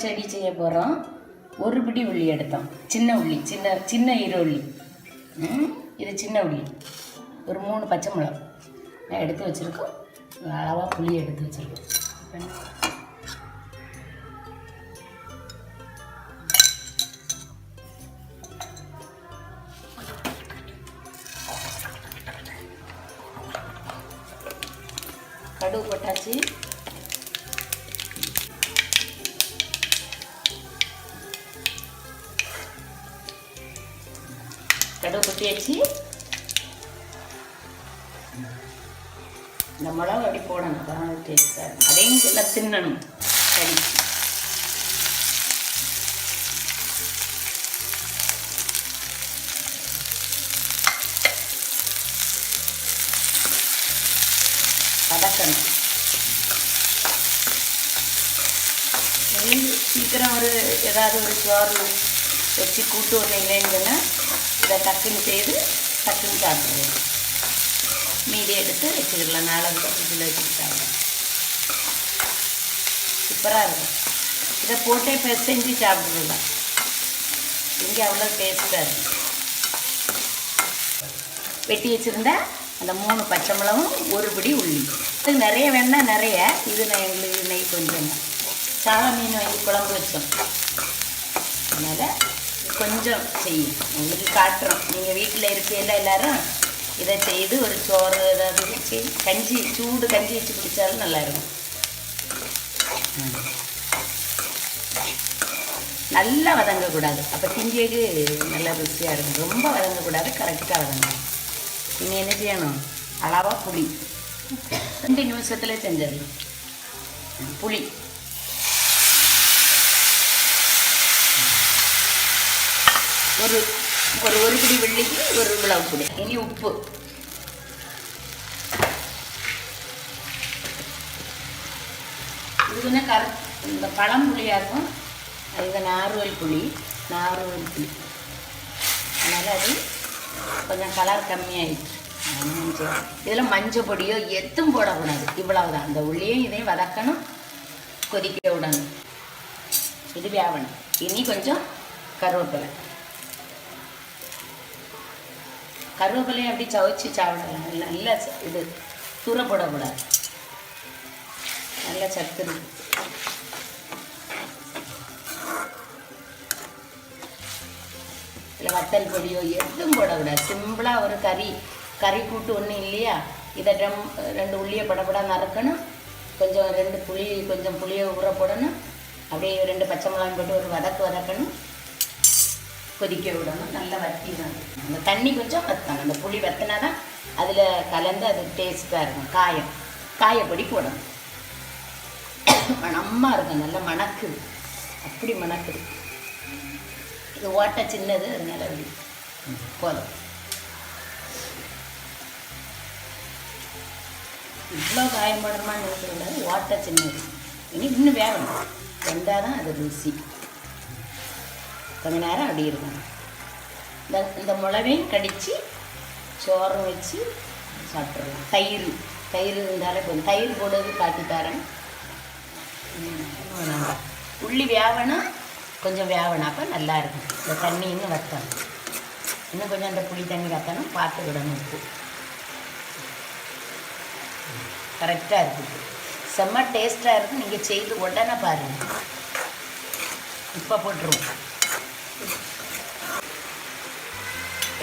பச்சடி செய்ய போகிறோம். ஒரு பிடி உள்ளி எடுத்தோம். சின்ன உள்ளி, சின்ன சின்ன ஈரொள்ளி. இது சின்ன உள்ளி. ஒரு 3 பச்சை மிளகாய் எடுத்து வச்சுருக்கோம். அளவாக புளி எடுத்து வச்சுருக்கோம். கடுகு போட்டாச்சு. கடுகு கொட்டியாச்சு. இந்த மிளகு அப்படி போடணும், அப்போ டேஸ்டாக இருக்கும். அதையும் எல்லாம் தின்னணும். சரி, வதக்கணும். சீக்கிரம் ஏதாவது ஒரு சோறு வச்சு கூட்டு ஒன்று இல்லைன்னு இதை டக்குன்னு செய்து டக்குன்னு சாப்பிடுவோம். மீதி எடுத்து வச்சுக்கலாம். 4 ஃப்ரிட்ஜில் வச்சுட்டு சாப்பிடுவோம். சூப்பராக இருக்கும். இதை போட்டே செஞ்சு சாப்பிடுவோம். இங்கே அவ்வளோ டேஸ்ட்டாக இருக்கும். வெட்டி வச்சுருந்தா அந்த 3 பச்சை மிளகும், ஒரு பிடி உள்ளி. இது நிறைய வேணால் நிறைய. இது எங்களுக்கு நெய் கொஞ்சம் சால மீன் வாங்கி குழம்பு வச்சோம். அதனால் கொஞ்சம் செய்யும். உங்களுக்கு காட்டுறோம். நீங்கள் வீட்டில் இருக்கையில் எல்லோரும் இதை செய்து ஒரு சோறு ஏதாவது வச்சு கஞ்சி, சூடு கஞ்சி வச்சு குடித்தாலும் நல்லாயிருக்கும். நல்லா வதங்கக்கூடாது, அப்போ திண்டியது நல்லா ருசியாக இருக்கும். ரொம்ப வதங்கக்கூடாது, கரெக்டாக வதங்கணும். நீங்கள் என்ன செய்யணும்? அளவாக புளி 2 நிமிஷத்தில் செஞ்சிடலாம். புளி ஒரு பிடி வெள்ளிக்கு ஒரு இவ்வளவு புளி. இனி உப்பு. இது கொஞ்சம் இந்த பழம் புளியாக இருக்கும். அது நார்வல் புளி. அதனால் அது கொஞ்சம் கலர் கம்மியாகிடுச்சு. இதில் மஞ்சள் பொடியோ எதுவும் போடக்கூடாது. இவ்வளவுதான். இந்த உள்ளியும் இதையும் வதக்கணும், கொதிக்க விடணும். இது வேவணும். இனி கொஞ்சம் கருவேப்பிலையும் அப்படி சவைச்சு சாப்பிடலாம். நல்லா இது தூர போடக்கூடாது. நல்லா சத்து இருக்கு. இல்லை வத்தல் பொடியோ எதுவும் போடக்கூடாது. சிம்பிளாக ஒரு கறி கூட்டு ஒன்றும் இல்லையா, இதை 2 உள்ளியை படப்படா நறுக்கணும். கொஞ்சம் புளியை ஊற போடணும். அப்படியே 2 பச்சை மிளகாய் போட்டு ஒரு வதக்கணும். கொதிக்க விடணும். நல்லா வத்திடணும். அந்த தண்ணி கொஞ்சம் வற்றணும். அந்த புளி வற்றினா தான் அதில் கலந்து அது டேஸ்ட்டாக இருக்கும். காயப்பொடி போடணும். மணமாக இருக்கும். நல்லா மணக்குது. அப்படி மணக்குது. இது ஓட்டை சின்னது, அதனால அப்படி போதும். இவ்வளோ காயம் போடுறமான்னு நினைக்கிறக்கூடாது. ஓட்டை சின்னது. இன்னும் வேகணும். வெந்தால் தான் அது ருசி. கொஞ்ச நேரம் அப்படி இருக்கணும். இந்த மிளகையும் கடித்து சோறும் வச்சு சாப்பிட்றலாம். தயிர் இருந்தாலே கொஞ்சம் தயிர் போடுறது காட்டி தரேன். உள்ளி வேவணும், கொஞ்சம் வேவணும். அப்போ நல்லாயிருக்கும். இந்த தண்ணி இன்னும் வற்றணும். இன்னும் கொஞ்சம் அந்த புளி தண்ணி வற்றணும். பார்த்து விடணும். உப்பு கரெக்டாக இருக்குது. செம்ம டேஸ்ட்டாக இருக்கும். நீங்கள் செய்து உடனே பாருங்கள். இப்போ போட்டுருவோம்.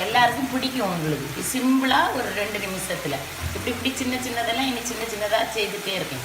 எல்லாருக்கும் பிடிக்கும். உங்களுக்கு சிம்பிளாக ஒரு 2 நிமிஷத்தில் இப்படி சின்னதெல்லாம் இனி சின்னதாக செய்துகிட்டே இருக்கேன்.